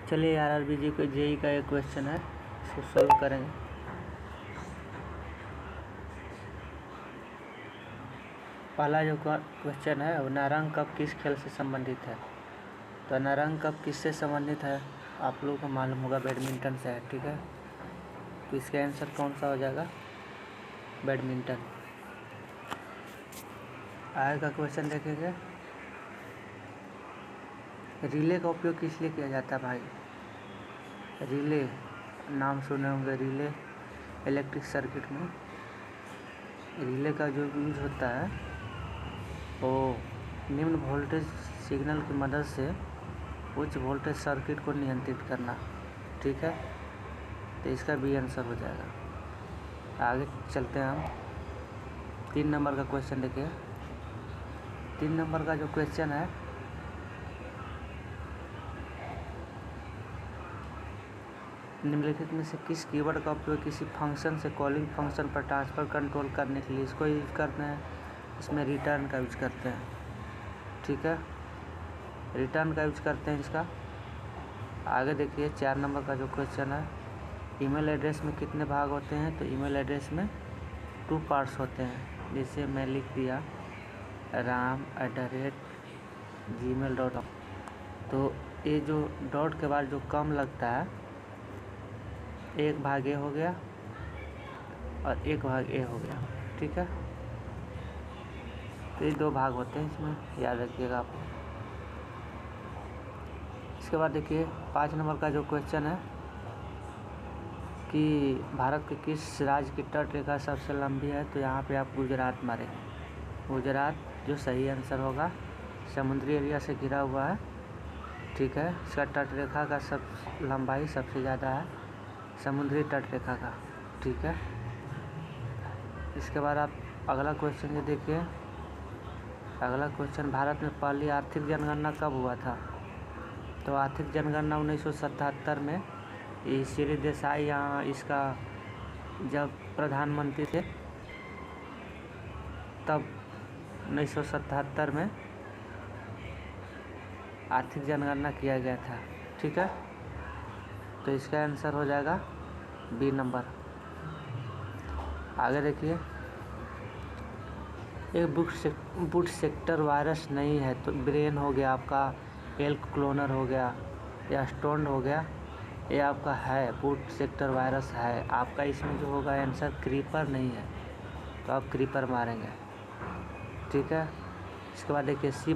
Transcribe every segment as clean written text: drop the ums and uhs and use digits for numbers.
चलिए आरआरबी को जेई का एक क्वेश्चन है, इसको सॉल्व करेंगे। पहला जो क्वेश्चन है वो नारंग कप किस खेल से संबंधित है। तो नारंग कप किससे संबंधित है, आप लोगों को मालूम होगा, बैडमिंटन से है। ठीक है, तो इसका आंसर कौन सा हो जाएगा, बैडमिंटन। आगे का क्वेश्चन देखेंगे, रिले का उपयोग किस लिए किया जाता है भाई। रिले नाम सुने होंगे, रिले इलेक्ट्रिक सर्किट में रिले का जो यूज होता है वो निम्न वोल्टेज सिग्नल की मदद से उच्च वोल्टेज सर्किट को नियंत्रित करना। ठीक है, तो इसका भी आंसर हो जाएगा। आगे चलते हैं हम 3 नंबर का क्वेश्चन देखिए। 3 नंबर का जो क्वेश्चन है, निम्नलिखित में से किस कीवर्ड का उपयोग किसी फंक्शन से कॉलिंग फंक्शन पर ट्रांसफ़र कंट्रोल करने के लिए इसको यूज करते हैं। इसमें रिटर्न का यूज करते हैं। ठीक है, रिटर्न का यूज करते हैं इसका। आगे देखिए 4 नंबर का जो क्वेश्चन है, ईमेल एड्रेस में कितने भाग होते हैं। तो ईमेल एड्रेस में 2 पार्ट्स होते हैं। जैसे मैं लिख दिया ram@gmail.com, तो ये जो डॉट के बाद जो कम लगता है, एक भाग ए हो गया और एक भाग ए हो गया। ठीक है, तो ये 2 भाग होते हैं, इसमें याद रखिएगा आप। इसके बाद देखिए 5 नंबर का जो क्वेश्चन है कि भारत के किस राज्य की तट रेखा सबसे लंबी है। तो यहाँ पे आप गुजरात मारेंगे। गुजरात जो सही आंसर होगा, समुद्री एरिया से घिरा हुआ है। ठीक है, इसका तट रेखा का लंबाई सबसे ज़्यादा है, समुद्री तट रेखा का। ठीक है, इसके बाद आप अगला क्वेश्चन ये देखिए। अगला क्वेश्चन, भारत में पहली आर्थिक जनगणना कब हुआ था। तो आर्थिक जनगणना 1977 में, ये श्री देसाई यहाँ इसका जब प्रधानमंत्री थे तब 1977 में आर्थिक जनगणना किया गया था। ठीक है, तो इसका आंसर हो जाएगा बी नंबर। आगे देखिए, एक बूट सेक्टर वायरस नहीं है। तो ब्रेन हो गया आपका, एल्क क्लोनर हो गया या स्टोन हो गया, ये आपका है बूट सेक्टर वायरस है आपका। इसमें जो होगा आंसर क्रीपर नहीं है, तो आप क्रीपर मारेंगे। ठीक है, इसके बाद देखिए C++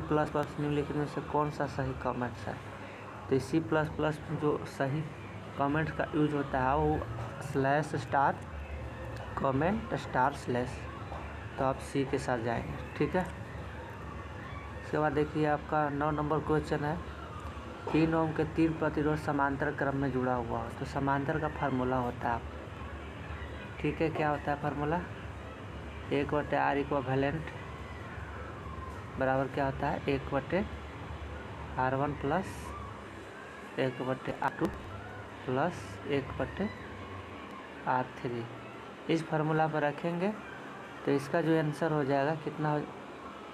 निम्नलिखित में से कौन सा सही कमेंट्स है। तो C++ जो सही कमेंट का यूज होता है वो /* कमेंट */, तो आप C के साथ जाएंगे। ठीक है, इसके बाद देखिए आपका 9 नंबर क्वेश्चन है, 3 ओम के 3 प्रतिरोध समांतर क्रम में जुड़ा हुआ हो। तो समांतर का फार्मूला होता है, ठीक है, क्या होता है फार्मूला, 1/R इक्विवेलेंट बराबर क्या होता है, 1/R1 plus 1/R2 plus 1/R3। इस फार्मूला पर रखेंगे तो इसका जो आंसर हो जाएगा कितना,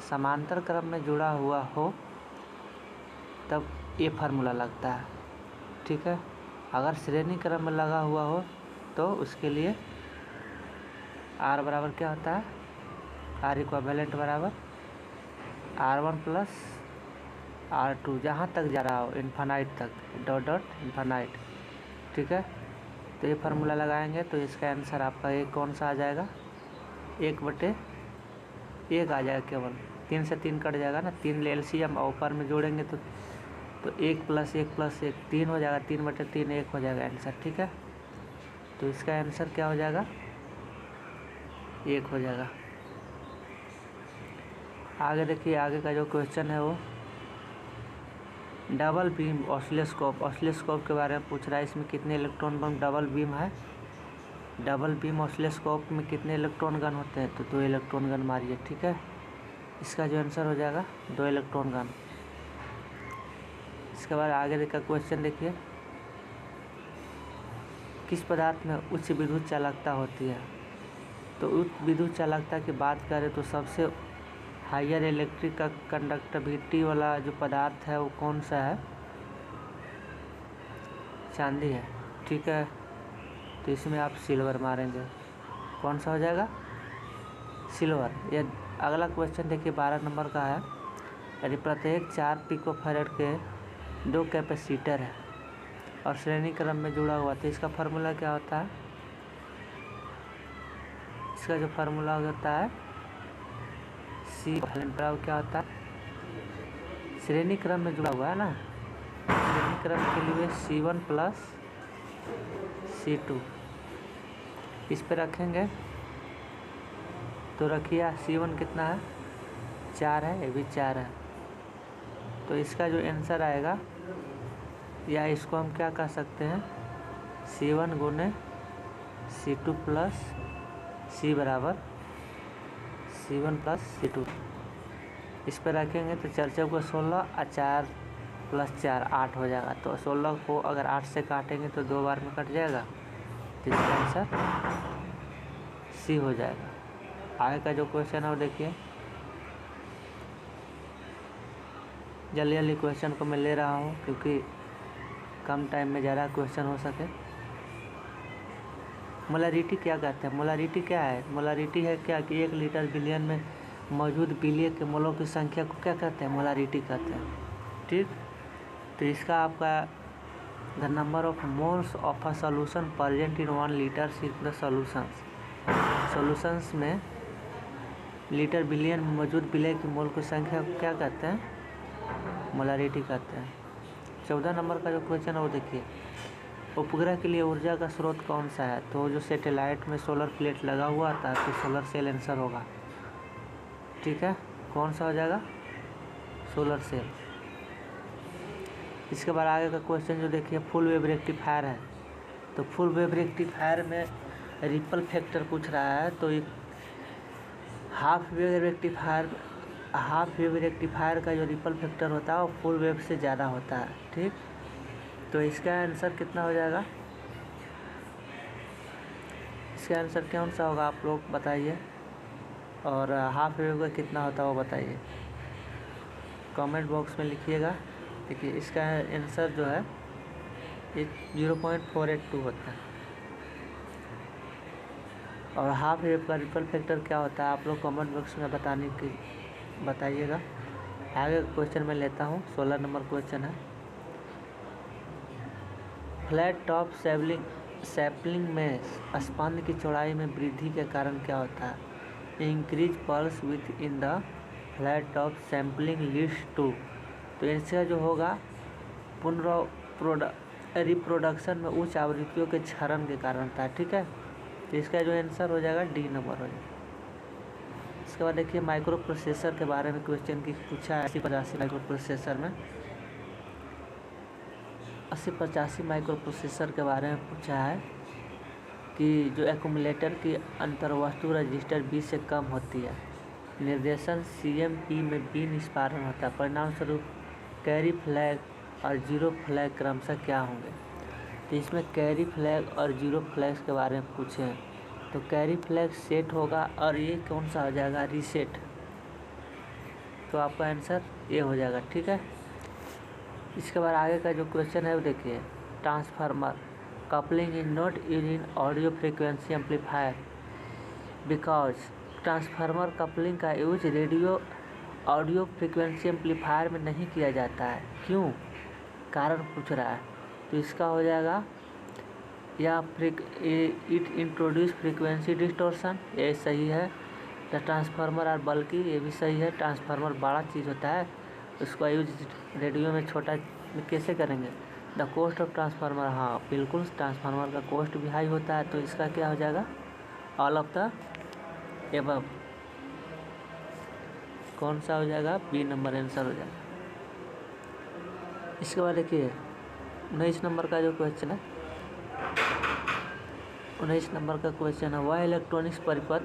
समांतर क्रम में जुड़ा हुआ हो तब ये फार्मूला लगता है। ठीक है, अगर श्रेणी क्रम में लगा हुआ हो तो उसके लिए R बराबर क्या होता है, R इक्विवेलेंट बराबर R1 प्लस R2, जहाँ तक जा रहा हो इन्फानाइट तक, डॉट इन्फानाइट। ठीक है, तो ये फार्मूला लगाएंगे तो इसका आंसर आपका एक कौन सा आ जाएगा, 1/1 आ जाएगा। केवल 3 से 3 कट जाएगा ना, 3 LCM ऊपर में जोड़ेंगे तो 1 + 1 + 1 3 हो जाएगा, 3/3 1 हो जाएगा आंसर। ठीक है, तो इसका आंसर क्या हो जाएगा, 1 हो जाएगा। आगे देखिए, आगे का जो क्वेश्चन है वो डबल बीम ऑसिलोस्कोप के बारे में पूछ रहा है। इसमें कितने इलेक्ट्रॉन गन डबल बीम है। डबल बीम ऑसिलोस्कोप में कितने इलेक्ट्रॉन गन होते हैं। तो 2 इलेक्ट्रॉन गन मारिए। ठीक है, इसका जो आंसर हो जाएगा 2 इलेक्ट्रॉन गन। इसके बाद आगे का क्वेश्चन देखिए, किस पदार्थ में उच्च विद्युत चालकता होती है। तो उच्च विद्युत चालकता की बात करें तो सबसे हायर इलेक्ट्रिक का कंडक्टिविटी वाला जो पदार्थ है वो कौन सा है। चांदी है, ठीक है, तो इसमें आप सिल्वर मारेंगे। कौन सा हो जाएगा? सिल्वर। ये अगला क्वेश्चन देखिए 12 नंबर का है। यदि प्रत्येक 4 पिकोफैरेड के 2 कैपेसिटर है और श्रेणी क्रम में जुड़ा हुआ, तो इसका फार्मूला क्या होता है? इसका जो फार्मूला होता है सी बराबर क्या होता है? श्रेणी क्रम में जुड़ा हुआ है ना, श्रेणी क्रम के लिए C1 प्लस C2 इस पे रखेंगे तो रखिए C1 कितना है? 4 है, ये भी 4 है। तो इसका जो आंसर आएगा, या इसको हम क्या कह सकते हैं, C1 गुने C2 प्लस C बराबर C1 प्लस C2। इस पर रखेंगे तो 4 को 16 और 4 प्लस 4 8 हो जाएगा। तो 16 को अगर 8 से काटेंगे तो 2 बार में कट जाएगा, तो इसका आंसर C हो जाएगा। आगे का जो क्वेश्चन है वो देखिए, जल्दी जल्दी क्वेश्चन को मैं ले रहा हूँ क्योंकि कम टाइम में ज़्यादा क्वेश्चन हो सके। मोलारिटी क्या कहते हैं? मोलारिटी क्या है? मोलारिटी है क्या कि 1 लीटर बिलियन में मौजूद बिलियन के मोलों की संख्या को क्या कहते हैं? मोलारिटी कहते हैं, ठीक। तो इसका आपका the number of moles of a solution present in 1 litre in the solutions में लीटर बिलियन में मौजूद बिलियन की मोल की संख्या को क्या कहते हैं? मोलारिटी कहते हैं। 14 नंबर का जो क्वेश्चन है वो देखिए, उपग्रह के लिए ऊर्जा का स्रोत कौन सा है? तो जो सैटेलाइट में सोलर प्लेट लगा हुआ था तो सोलर सेल आंसर होगा, ठीक है। कौन सा हो जाएगा? Solar cell. इसके बाद आगे का क्वेश्चन जो देखिए, फुल वेव रेक्टिफायर है। तो फुल वेव रेक्टिफायर में रिपल फैक्टर पूछ रहा है, तो एक हाफ वेव रेक्टिफायर का जो रिपल फैक्टर होता है वो फुल वेव से ज़्यादा होता है, ठीक। तो इसका आंसर कितना हो जाएगा? इसका आंसर कौन सा होगा आप लोग बताइए, और हाफ वेव का कितना होता है वो बताइए, कमेंट बॉक्स में लिखिएगा। देखिए इसका आंसर जो है 0.482 होता है, और हाफ वेव का रिपल फैक्टर क्या होता है आप लोग कमेंट बॉक्स में बताइएगा। आगे क्वेश्चन में लेता हूँ, 16 नंबर क्वेश्चन है। फ्लैट टॉप सैपलिंग में स्पंद की चौड़ाई में वृद्धि के कारण क्या होता है? Increase pulse within the flat top sampling list to. तो इसका जो होगा रिप्रोडक्शन में उच्च आवृत्तियों के क्षरण के कारण था, ठीक है। तो इसका जो आंसर हो जाएगा डी नंबर हो जाएगा। इसके बाद देखिए माइक्रो प्रोसेसर के बारे में क्वेश्चन की पूछा है। 8085 माइक्रो प्रोसेसर में 8085 माइक्रो प्रोसेसर के बारे में पूछा है कि जो एक्यूमुलेटर की अंतर्वस्तु रजिस्टर 20 से कम होती है, निर्देशन CMP में बीन निष्पादन होता है, परिणाम स्वरूप कैरी फ्लैग और जीरो फ्लैग क्रमशः क्या होंगे? तो इसमें कैरी फ्लैग और जीरो फ्लैग के बारे में पूछे हैं। तो कैरी फ्लैग सेट होगा और ये कौन सा हो जाएगा? रीसेट। तो आपका आंसर ये हो जाएगा, ठीक है। इसके बाद आगे का जो क्वेश्चन है वो देखिए, transformer coupling is not use in audio frequency amplifier because. Transformer coupling का use radio audio frequency amplifier में नहीं किया जाता है, क्यों? कारण पूछ रहा है। तो इसका हो जाएगा या इट इंट्रोड्यूस फ्रीक्वेंसी डिस्टोर्शन, ये सही है। द ट्रांसफार्मर और बल्कि, ये भी सही है। ट्रांसफार्मर बड़ा चीज़ होता है, उसका यूज रेडियो में छोटा कैसे करेंगे? द कॉस्ट ऑफ ट्रांसफार्मर, हाँ बिल्कुल, ट्रांसफार्मर का कॉस्ट भी हाई होता है। तो इसका क्या हो जाएगा? All of the above. कौन सा हो जाएगा? बी नंबर आंसर हो जाएगा। इसके बाद देखिए 19 नंबर का जो क्वेश्चन है, 19 नंबर का क्वेश्चन है, वह इलेक्ट्रॉनिक्स परिपथ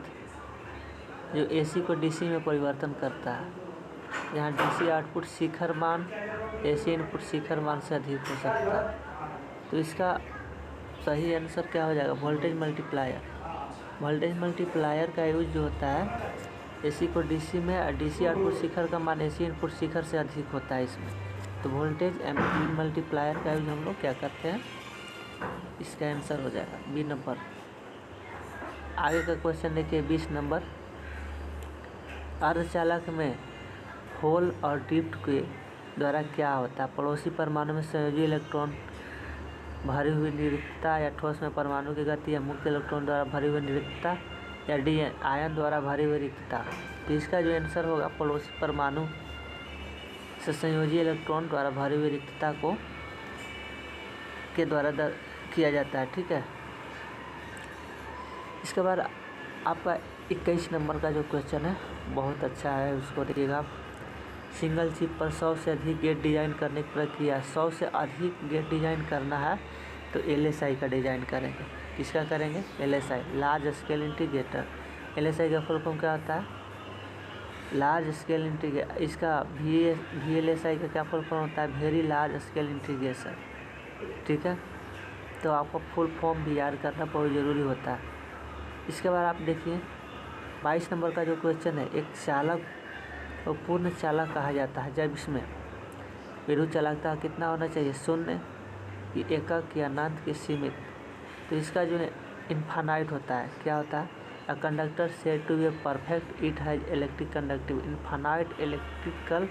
जो AC को DC में परिवर्तन करता है, यहाँ DC आउटपुट शिखर मान AC इनपुट शिखर मान से अधिक हो सकता है। तो इसका सही आंसर क्या हो जाएगा? Voltage multiplier. वोल्टेज मल्टीप्लायर का यूज जो होता है AC को DC में, और DC आउटपुट शिखर का मान AC इनपुट शिखर से अधिक होता है इसमें। तो वोल्टेज मल्टीप्लायर का यूज हम लोग क्या करते हैं? इसका आंसर हो जाएगा बी नंबर। आगे का क्वेश्चन देखिए 20 नंबर। अर्धचालक में होल और ड्रिफ्ट के द्वारा क्या होता है? पड़ोसी परमाणु में संयोजी इलेक्ट्रॉन भरी हुई निरक्षता, या ठोस में परमाणु की गति, या मुक्त इलेक्ट्रॉन द्वारा भरी हुई निरक्षता, या डी आयन द्वारा भरी हुई रिक्तता। तो इसका जो आंसर होगा पड़ोसी परमाणु से संयोजी इलेक्ट्रॉन द्वारा भरी हुई रिक्तता को के द्वारा किया जाता है। ठीक है। इसके बाद आपका 21 नंबर का जो क्वेश्चन है बहुत अच्छा है, उसको देखिएगा आप। सिंगल चिप पर 100 से अधिक गेट डिजाइन करने की प्रक्रिया। 100 से अधिक गेट डिजाइन करना है तो LSI का डिजाइन करेंगे। किसका करेंगे? LSI, large scale integrator. LSI का फुल फॉर्म क्या होता है? Large scale integrator. इसका VLSI का क्या फुल फॉर्म होता है? Very large scale integration. ठीक है, तो आपको फुल फॉर्म भी याद करना बहुत ज़रूरी होता है। इसके बाद आप देखिए 22 नंबर का जो क्वेश्चन है, एक चालक को पूर्ण चालक कहा जाता है जब इसमें विद्युत चालकता कितना होना चाहिए? 0, एकक या अनंत की सीमित। तो इसका जो इन्फानाइट होता है, क्या होता है? A conductor said to be perfect, it has electric conductivity. Infinite electrical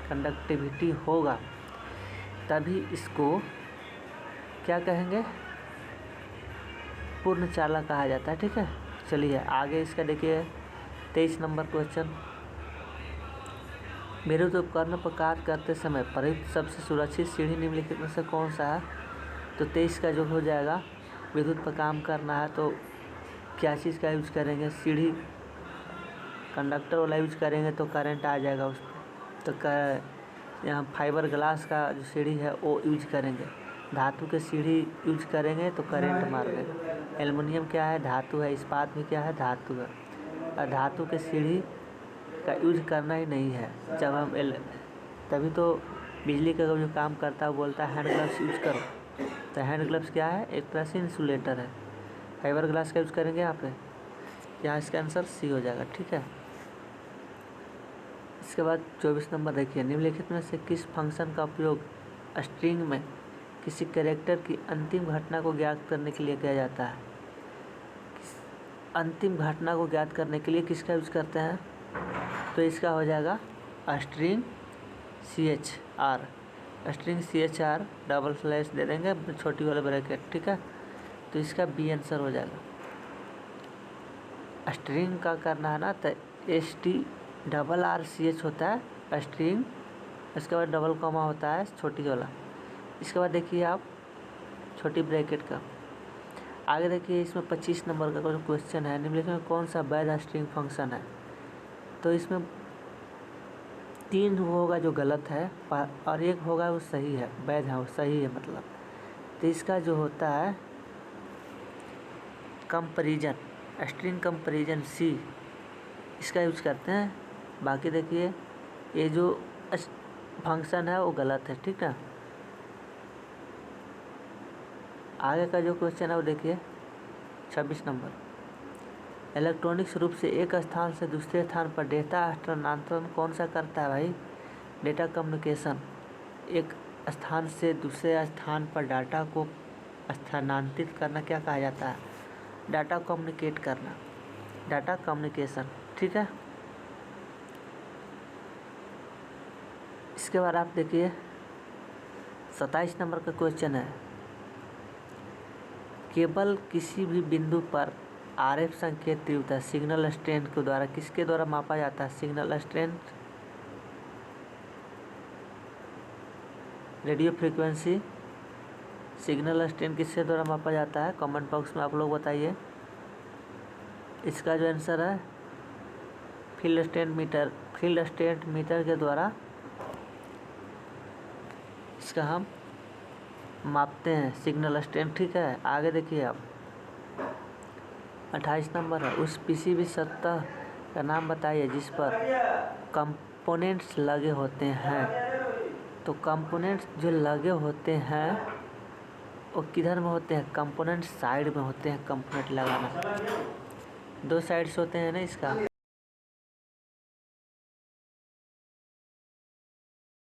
conductivity होगा तभी इसको क्या कहेंगे? पूर्ण चालक कहा जाता है। ठीक है, चलिए आगे इसका देखिए 23 नंबर क्वेश्चन। विद्युत उपकरण पर कार्य करते समय प्रयुक्त सबसे सुरक्षित सीढ़ी निम्नलिखित में से कौन सा है? तो 23 का जो हो जाएगा, विद्युत पर काम करना है तो क्या चीज़ का यूज करेंगे? सीढ़ी, कंडक्टर वाला यूज करेंगे तो करंट आ जाएगा उस पर। तो यहाँ फाइबर ग्लास का जो सीढ़ी है वो यूज करेंगे। धातु के सीढ़ी यूज करेंगे तो करंट मार देगा। एल्युमिनियम क्या है? धातु है। इस्पात में क्या है? धातु है। और धातु के सीढ़ी का यूज करना ही नहीं है। जब हम तभी तो बिजली का जो काम करता है वो बोलता है हैंड ग्लव्स यूज करो। तो हैंड ग्लव्स क्या है? एक तरह से इंसुलेटर है। फाइबर ग्लास का यूज करेंगे यहाँ पे। यहाँ इसका आंसर सी हो जाएगा। ठीक है। इसके बाद 24 नंबर देखिए, निम्नलिखित में से किस फंक्शन का उपयोग स्ट्रिंग में किसी कैरेक्टर की अंतिम घटना को ज्ञात करने के लिए किया जाता है? अंतिम घटना को ज्ञात करने के लिए किसका यूज करते हैं? तो इसका हो जाएगा string CHR। String CHR double slash दे देंगे, छोटी वाले ब्रैकेट। ठीक है, तो इसका बी आंसर हो जाएगा। स्ट्रिंग का करना है ना तो STRRCH होता है स्ट्रिंग। इसके बाद डबल कॉमा होता है छोटी वाला। इसके बाद देखिए आप छोटी ब्रैकेट का। आगे देखिए इसमें 25 नंबर का कोई क्वेश्चन है, निम्नलिखित में कौन सा वैध स्ट्रिंग फंक्शन है? तो इसमें 3 होगा जो गलत है और 1 होगा वो सही है, वैध है, वो सही है मतलब। तो इसका जो होता है कंपैरिजन, स्ट्रिंग कंपैरिजन C, इसका यूज करते हैं। बाकी देखिए ये जो फंक्शन है वो गलत है। ठीक है, आगे का जो क्वेश्चन है वो देखिए 26 नंबर। इलेक्ट्रॉनिक्स रूप से एक स्थान से दूसरे स्थान पर डेटा हस्तांतरण कौन सा करता है भाई? Data communication. एक स्थान से दूसरे स्थान पर डाटा को स्थानांतरित करना क्या कहा जाता है? डाटा कम्युनिकेट करना, डाटा कम्युनिकेशन। ठीक है, इसके बाद आप देखिए 27 नंबर का क्वेश्चन है, केवल किसी भी बिंदु पर RF संकेत तीव्रता सिग्नल स्ट्रेंथ के द्वारा किसके द्वारा मापा जाता है? Signal strength, radio frequency. Signal strength किसके द्वारा मापा जाता है? कमेंट बॉक्स में आप लोग बताइए। इसका जो आंसर है field strength meter, field strength meter के द्वारा इसका हम मापते हैं सिग्नल स्ट्रेंथ। ठीक है, आगे देखिए आप 28 नंबर है, उस PCB सतह का नाम बताइए जिस पर कंपोनेंट्स लगे होते हैं। तो कंपोनेंट्स जो लगे होते हैं वो किधर में होते हैं? कंपोनेंट साइड में होते हैं। कंपोनेंट लगाना 2 साइड्स होते हैं ना इसका।